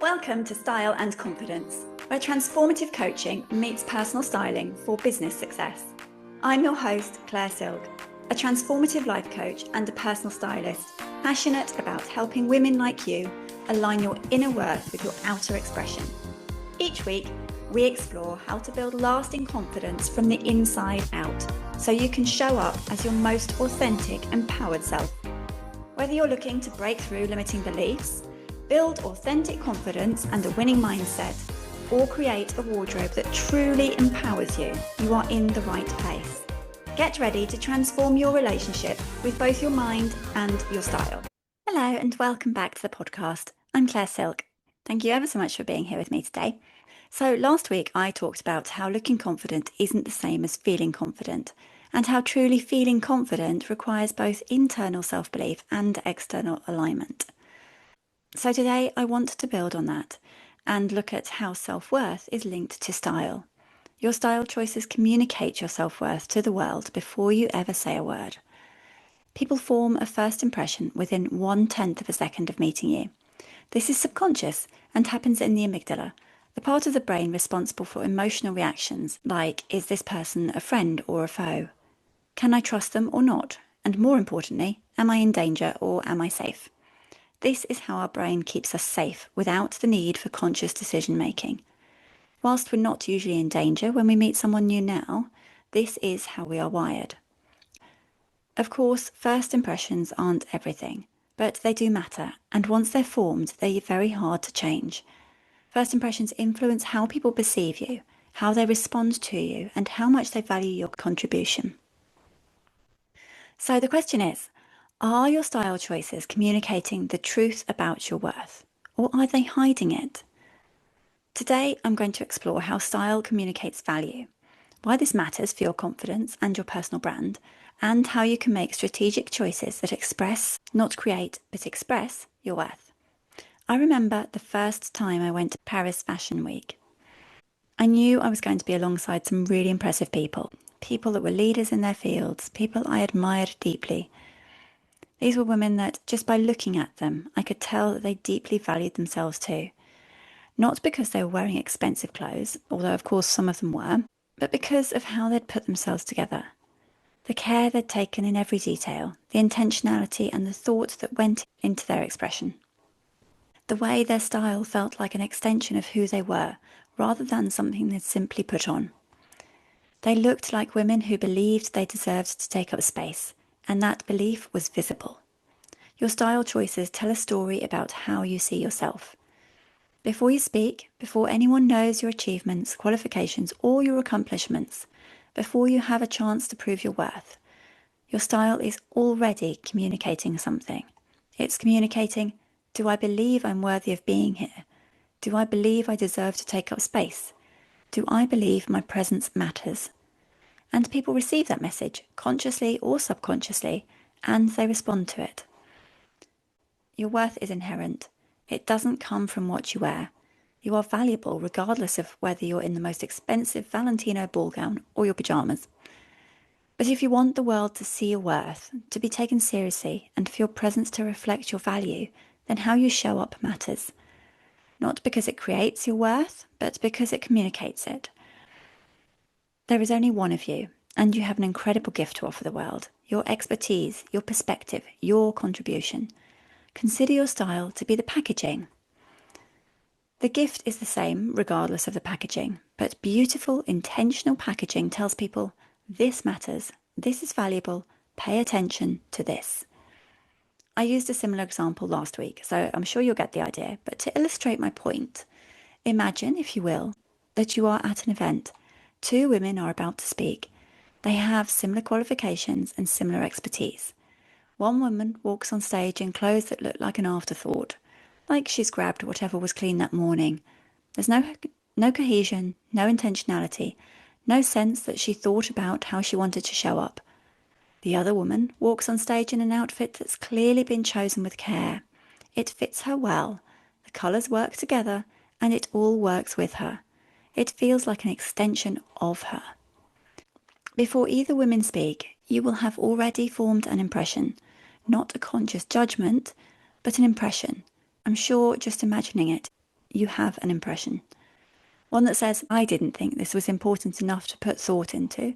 Welcome to Style and Confidence, where transformative coaching meets personal styling for business success. I'm your host, Claire Silk, a transformative life coach and a personal stylist, passionate about helping women like you align your inner worth with your outer expression. Each week, we explore how to build lasting confidence from the inside out, so you can show up as your most authentic, empowered self. Whether you're looking to break through limiting beliefs, build authentic confidence and a winning mindset, or create a wardrobe that truly empowers you, you are in the right place. Get ready to transform your relationship with both your mind and your style. Hello and welcome back to the podcast. I'm Claire Silk. Thank you ever so much for being here with me today. So last week I talked about how looking confident isn't the same as feeling confident, and how truly feeling confident requires both internal self-belief and external alignment. So today I want to build on that and look at how self-worth is linked to style. Your style choices communicate your self-worth to the world before you ever say a word. People form a first impression within 1/10 of a second of meeting you. This is subconscious and happens in the amygdala, the part of the brain responsible for emotional reactions like, is this person a friend or a foe? Can I trust them or not? And more importantly, am I in danger or am I safe? This is how our brain keeps us safe without the need for conscious decision making. Whilst we're not usually in danger when we meet someone new now, this is how we are wired. Of course, first impressions aren't everything, but they do matter, and once they're formed, they're very hard to change. First impressions influence how people perceive you, how they respond to you, and how much they value your contribution. So the question is, are your style choices communicating the truth about your worth, or are they hiding it? Today, I'm going to explore how style communicates value, why this matters for your confidence and your personal brand, and how you can make strategic choices that express, not create, but express your worth. I remember the first time I went to Paris Fashion Week. I knew I was going to be alongside some really impressive people that were leaders in their fields, people I admired deeply. These were women that, just by looking at them, I could tell that they deeply valued themselves too. Not because they were wearing expensive clothes, although of course some of them were, but because of how they'd put themselves together. The care they'd taken in every detail, the intentionality and the thought that went into their expression. The way their style felt like an extension of who they were, rather than something they'd simply put on. They looked like women who believed they deserved to take up space, and that belief was visible. Your style choices tell a story about how you see yourself. Before you speak, before anyone knows your achievements, qualifications, or your accomplishments, before you have a chance to prove your worth, your style is already communicating something. It's communicating, do I believe I'm worthy of being here? Do I believe I deserve to take up space? Do I believe my presence matters? And people receive that message, consciously or subconsciously, and they respond to it. Your worth is inherent. It doesn't come from what you wear. You are valuable regardless of whether you're in the most expensive Valentino ball gown or your pyjamas. But if you want the world to see your worth, to be taken seriously, and for your presence to reflect your value, then how you show up matters. Not because it creates your worth, but because it communicates it. There is only one of you, and you have an incredible gift to offer the world. Your expertise, your perspective, your contribution. Consider your style to be the packaging. The gift is the same regardless of the packaging, but beautiful, intentional packaging tells people, this matters, this is valuable, pay attention to this. I used a similar example last week, so I'm sure you'll get the idea, but to illustrate my point, imagine, if you will, that you are at an event. Two women are about to speak. They have similar qualifications and similar expertise. One woman walks on stage in clothes that look like an afterthought, like she's grabbed whatever was clean that morning. There's no cohesion, no intentionality, no sense that she thought about how she wanted to show up. The other woman walks on stage in an outfit that's clearly been chosen with care. It fits her well, the colours work together, and it all works with her. It feels like an extension of her. Before either woman speak, you will have already formed an impression, not a conscious judgment, but an impression. I'm sure just imagining it, you have an impression. One that says, I didn't think this was important enough to put thought into.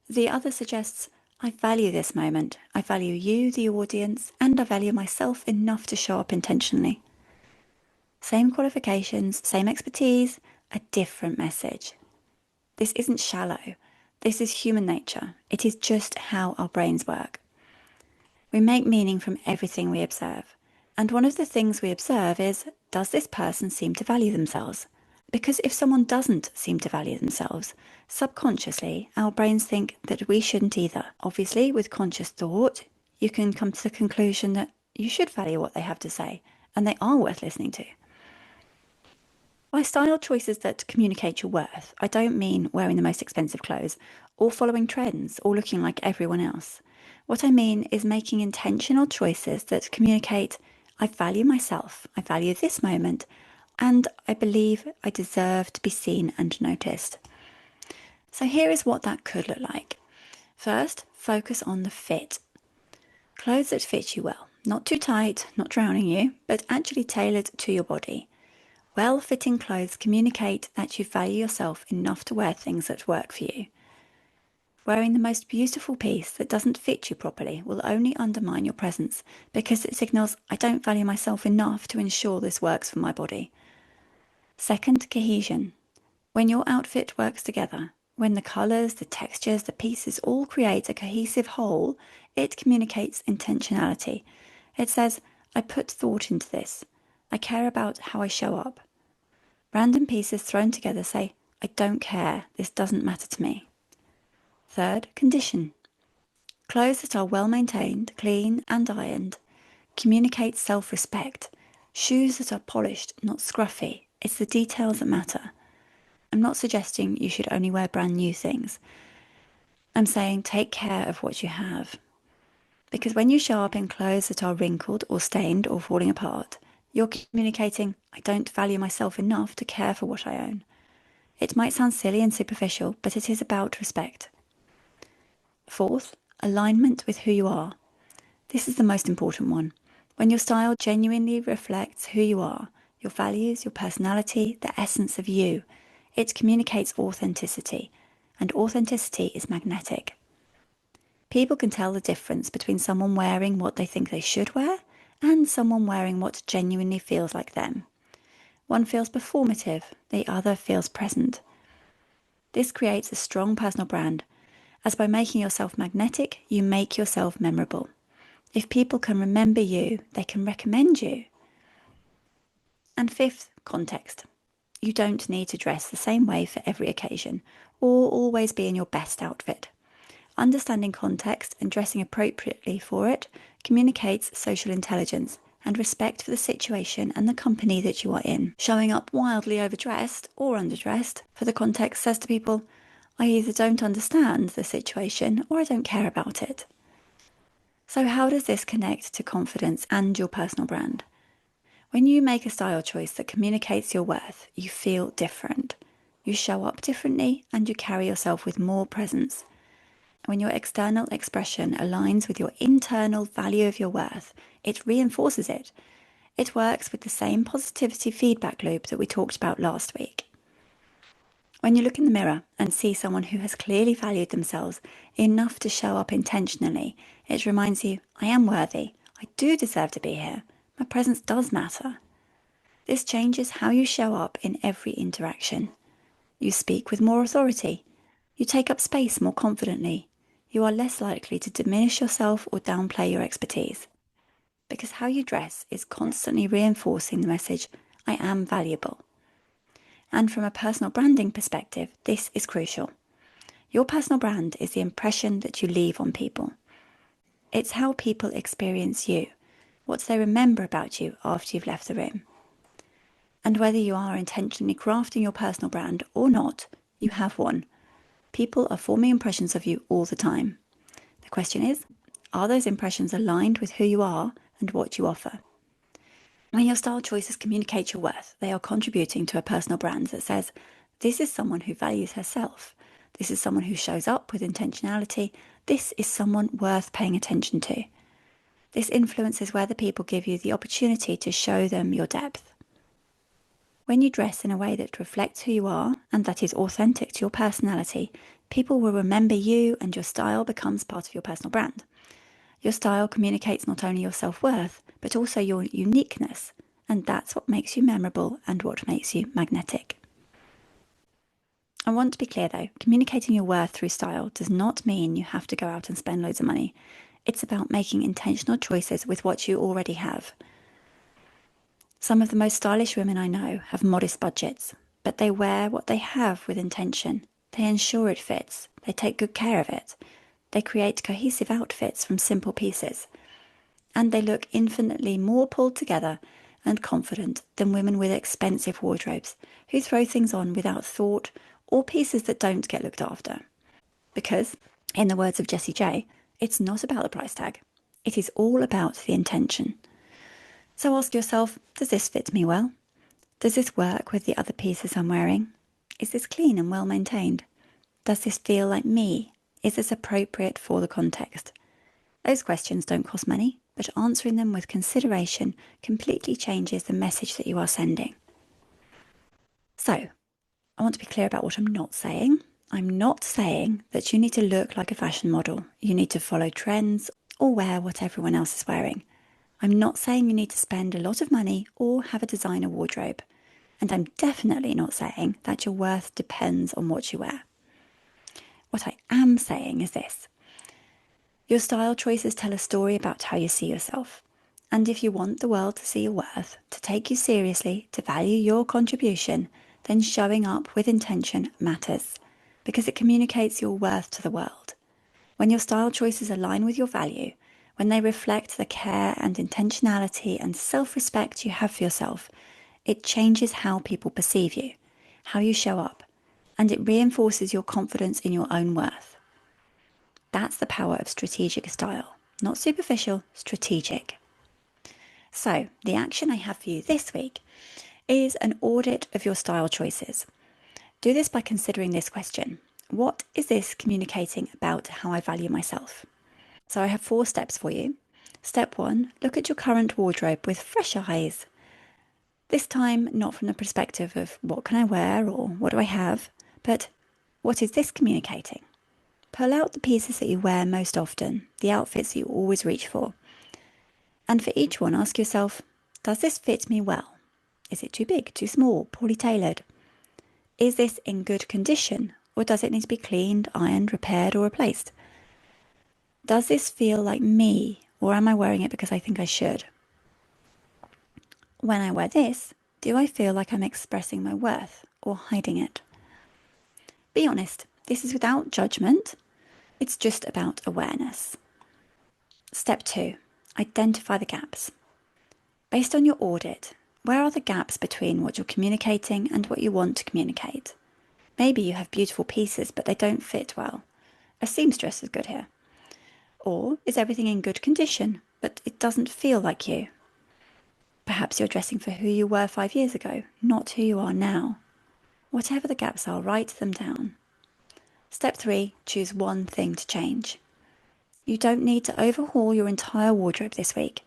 The other suggests, I value this moment. I value you, the audience, and I value myself enough to show up intentionally. Same qualifications, same expertise, a different message. This isn't shallow. This is human nature. It is just how our brains work. We make meaning from everything we observe. And one of the things we observe is, does this person seem to value themselves? Because if someone doesn't seem to value themselves, subconsciously our brains think that we shouldn't either. Obviously, with conscious thought, you can come to the conclusion that you should value what they have to say, and they are worth listening to. By style choices that communicate your worth, I don't mean wearing the most expensive clothes, or following trends, or looking like everyone else. What I mean is making intentional choices that communicate, I value myself, I value this moment, and I believe I deserve to be seen and noticed. So here is what that could look like. First, focus on the fit. Clothes that fit you well, not too tight, not drowning you, but actually tailored to your body. Well-fitting clothes communicate that you value yourself enough to wear things that work for you. Wearing the most beautiful piece that doesn't fit you properly will only undermine your presence because it signals, I don't value myself enough to ensure this works for my body. Second, cohesion. When your outfit works together, when the colours, the textures, the pieces all create a cohesive whole, it communicates intentionality. It says, I put thought into this. I care about how I show up. Random pieces thrown together say, I don't care, this doesn't matter to me. Third, condition. Clothes that are well maintained, clean and ironed communicate self-respect. Shoes that are polished, not scruffy. It's the details that matter. I'm not suggesting you should only wear brand new things. I'm saying take care of what you have. Because when you show up in clothes that are wrinkled or stained or falling apart, you're communicating, I don't value myself enough to care for what I own. It might sound silly and superficial, but it is about respect. Fourth, alignment with who you are. This is the most important one. When your style genuinely reflects who you are, your values, your personality, the essence of you, it communicates authenticity, and authenticity is magnetic. People can tell the difference between someone wearing what they think they should wear and someone wearing what genuinely feels like them. One feels performative, the other feels present. This creates a strong personal brand, as by making yourself magnetic, you make yourself memorable. If people can remember you, they can recommend you. And fifth, context. You don't need to dress the same way for every occasion, or always be in your best outfit. Understanding context and dressing appropriately for it communicates social intelligence and respect for the situation and the company that you are in. Showing up wildly overdressed or underdressed for the context says to people, I either don't understand the situation or I don't care about it. So how does this connect to confidence and your personal brand? When you make a style choice that communicates your worth, you feel different. You show up differently and you carry yourself with more presence. When your external expression aligns with your internal value of your worth, it reinforces it. It works with the same positivity feedback loop that we talked about last week. When you look in the mirror and see someone who has clearly valued themselves enough to show up intentionally, it reminds you, I am worthy. I do deserve to be here. My presence does matter. This changes how you show up in every interaction. You speak with more authority. You take up space more confidently. You are less likely to diminish yourself or downplay your expertise. Because how you dress is constantly reinforcing the message, I am valuable. And from a personal branding perspective, this is crucial. Your personal brand is the impression that you leave on people. It's how people experience you, what they remember about you after you've left the room. And whether you are intentionally crafting your personal brand or not, you have one. People are forming impressions of you all the time. The question is, are those impressions aligned with who you are and what you offer? When your style choices communicate your worth, they are contributing to a personal brand that says, this is someone who values herself. This is someone who shows up with intentionality. This is someone worth paying attention to. This influences whether people give you the opportunity to show them your depth. When you dress in a way that reflects who you are and that is authentic to your personality, people will remember you and your style becomes part of your personal brand. Your style communicates not only your self-worth, but also your uniqueness, and that's what makes you memorable and what makes you magnetic. I want to be clear though, communicating your worth through style does not mean you have to go out and spend loads of money. It's about making intentional choices with what you already have. Some of the most stylish women I know have modest budgets, but they wear what they have with intention. They ensure it fits. They take good care of it. They create cohesive outfits from simple pieces. And they look infinitely more pulled together and confident than women with expensive wardrobes who throw things on without thought or pieces that don't get looked after. Because, in the words of Jessie J, it's not about the price tag. It is all about the intention. So ask yourself, does this fit me well? Does this work with the other pieces I'm wearing? Is this clean and well maintained? Does this feel like me? Is this appropriate for the context? Those questions don't cost money, but answering them with consideration completely changes the message that you are sending. So, I want to be clear about what I'm not saying. I'm not saying that you need to look like a fashion model. You need to follow trends or wear what everyone else is wearing. I'm not saying you need to spend a lot of money or have a designer wardrobe. And I'm definitely not saying that your worth depends on what you wear. What I am saying is this. Your style choices tell a story about how you see yourself. And if you want the world to see your worth, to take you seriously, to value your contribution, then showing up with intention matters, because it communicates your worth to the world. When your style choices align with your value, when they reflect the care and intentionality and self-respect you have for yourself, it changes how people perceive you, how you show up, and it reinforces your confidence in your own worth. That's the power of strategic style. Not superficial, strategic. So, the action I have for you this week is an audit of your style choices. Do this by considering this question. What is this communicating about how I value myself? So I have 4 steps for you. Step 1, look at your current wardrobe with fresh eyes. This time, not from the perspective of what can I wear or what do I have, but what is this communicating? Pull out the pieces that you wear most often, the outfits that you always reach for. And for each one, ask yourself, does this fit me well? Is it too big, too small, poorly tailored? Is this in good condition, or does it need to be cleaned, ironed, repaired, or replaced? Does this feel like me, or am I wearing it because I think I should? When I wear this, do I feel like I'm expressing my worth or hiding it? Be honest, this is without judgment. It's just about awareness. Step 2, identify the gaps. Based on your audit, where are the gaps between what you're communicating and what you want to communicate? Maybe you have beautiful pieces, but they don't fit well. A seamstress is good here. Or is everything in good condition, but it doesn't feel like you? Perhaps you're dressing for who you were 5 years ago, not who you are now. Whatever the gaps are, write them down. Step 3, choose one thing to change. You don't need to overhaul your entire wardrobe this week.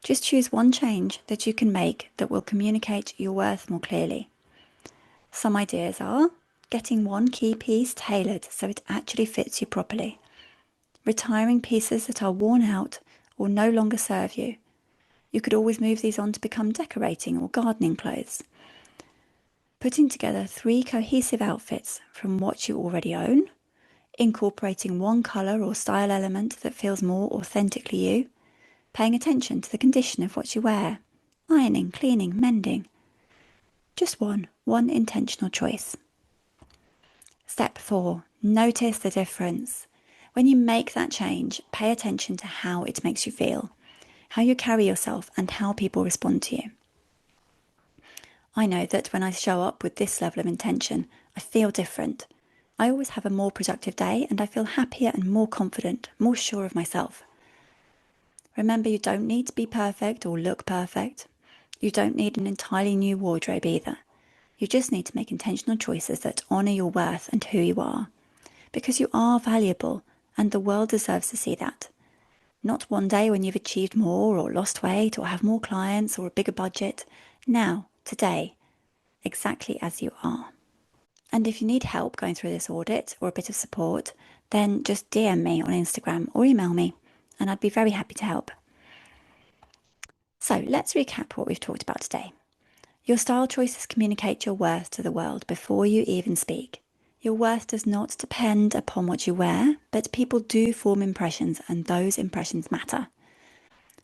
Just choose one change that you can make that will communicate your worth more clearly. Some ideas are getting one key piece tailored so it actually fits you properly, retiring pieces that are worn out or no longer serve you. You could always move these on to become decorating or gardening clothes. Putting together 3 cohesive outfits from what you already own, incorporating one colour or style element that feels more authentically you, paying attention to the condition of what you wear, ironing, cleaning, mending. Just one intentional choice. Step 4, notice the difference. When you make that change, pay attention to how it makes you feel, how you carry yourself and how people respond to you. I know that when I show up with this level of intention, I feel different. I always have a more productive day and I feel happier and more confident, more sure of myself. Remember, you don't need to be perfect or look perfect. You don't need an entirely new wardrobe either. You just need to make intentional choices that honour your worth and who you are. Because you are valuable and the world deserves to see that. Not one day when you've achieved more or lost weight or have more clients or a bigger budget. Now, today. exactly as you are. And if you need help going through this audit or a bit of support, then just DM me on Instagram or email me, and I'd be very happy to help. So let's recap what we've talked about today. Your style choices communicate your worth to the world before you even speak. Your worth does not depend upon what you wear, but people do form impressions, and those impressions matter.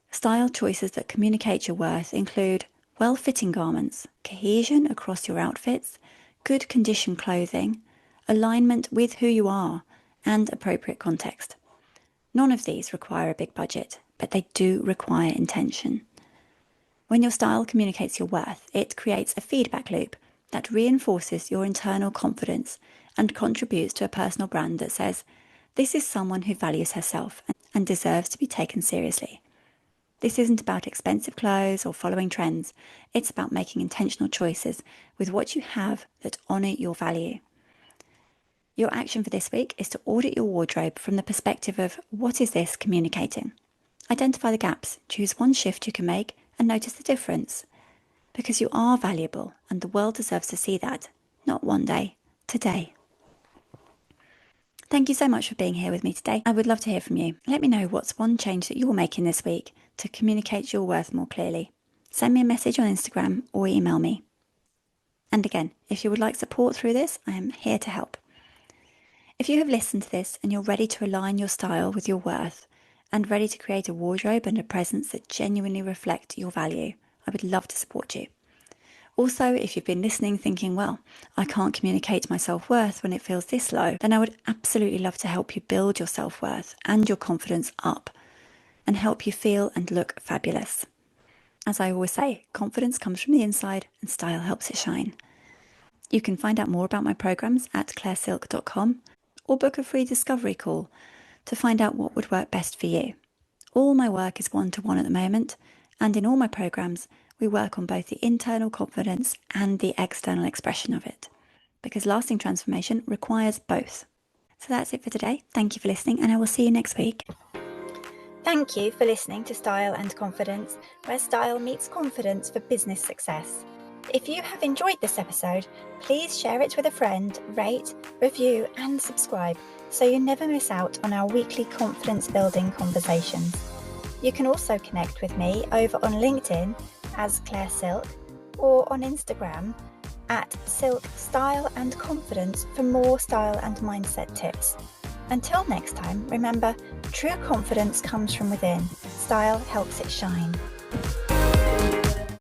Style choices that communicate your worth include well-fitting garments, cohesion across your outfits, good condition clothing, alignment with who you are, and appropriate context. None of these require a big budget, but they do require intention. When your style communicates your worth, it creates a feedback loop that reinforces your internal confidence and contributes to a personal brand that says, this is someone who values herself and deserves to be taken seriously. This isn't about expensive clothes or following trends. It's about making intentional choices with what you have that honour your value. Your action for this week is to audit your wardrobe from the perspective of, what is this communicating? Identify the gaps, choose one shift you can make, and notice the difference. Because you are valuable, and the world deserves to see that, not one day, today. Thank you so much for being here with me today. I would love to hear from you. Let me know what's one change that you're making this week to communicate your worth more clearly. Send me a message on Instagram or email me. And again, if you would like support through this, I am here to help. If you have listened to this and you're ready to align your style with your worth and ready to create a wardrobe and a presence that genuinely reflect your value, I would love to support you. Also, if you've been listening thinking, well, I can't communicate my self-worth when it feels this low, then I would absolutely love to help you build your self-worth and your confidence up and help you feel and look fabulous. As I always say, confidence comes from the inside and style helps it shine. You can find out more about my programs at clairesilk.com or book a free discovery call to find out what would work best for you. All my work is one-to-one at the moment, and in all my programs, we work on both the internal confidence and the external expression of it, because lasting transformation requires both. So that's it for today. Thank you for listening, and I will see you next week. Thank you for listening to Style and Confidence, where style meets confidence for business success. If you have enjoyed this episode, please share it with a friend, rate, review, and subscribe so you never miss out on our weekly confidence-building conversations. You can also connect with me over on LinkedIn as Claire Silk or on Instagram at Silk Style and Confidence for more style and mindset tips. Until next time, remember, true confidence comes from within. Style helps it shine.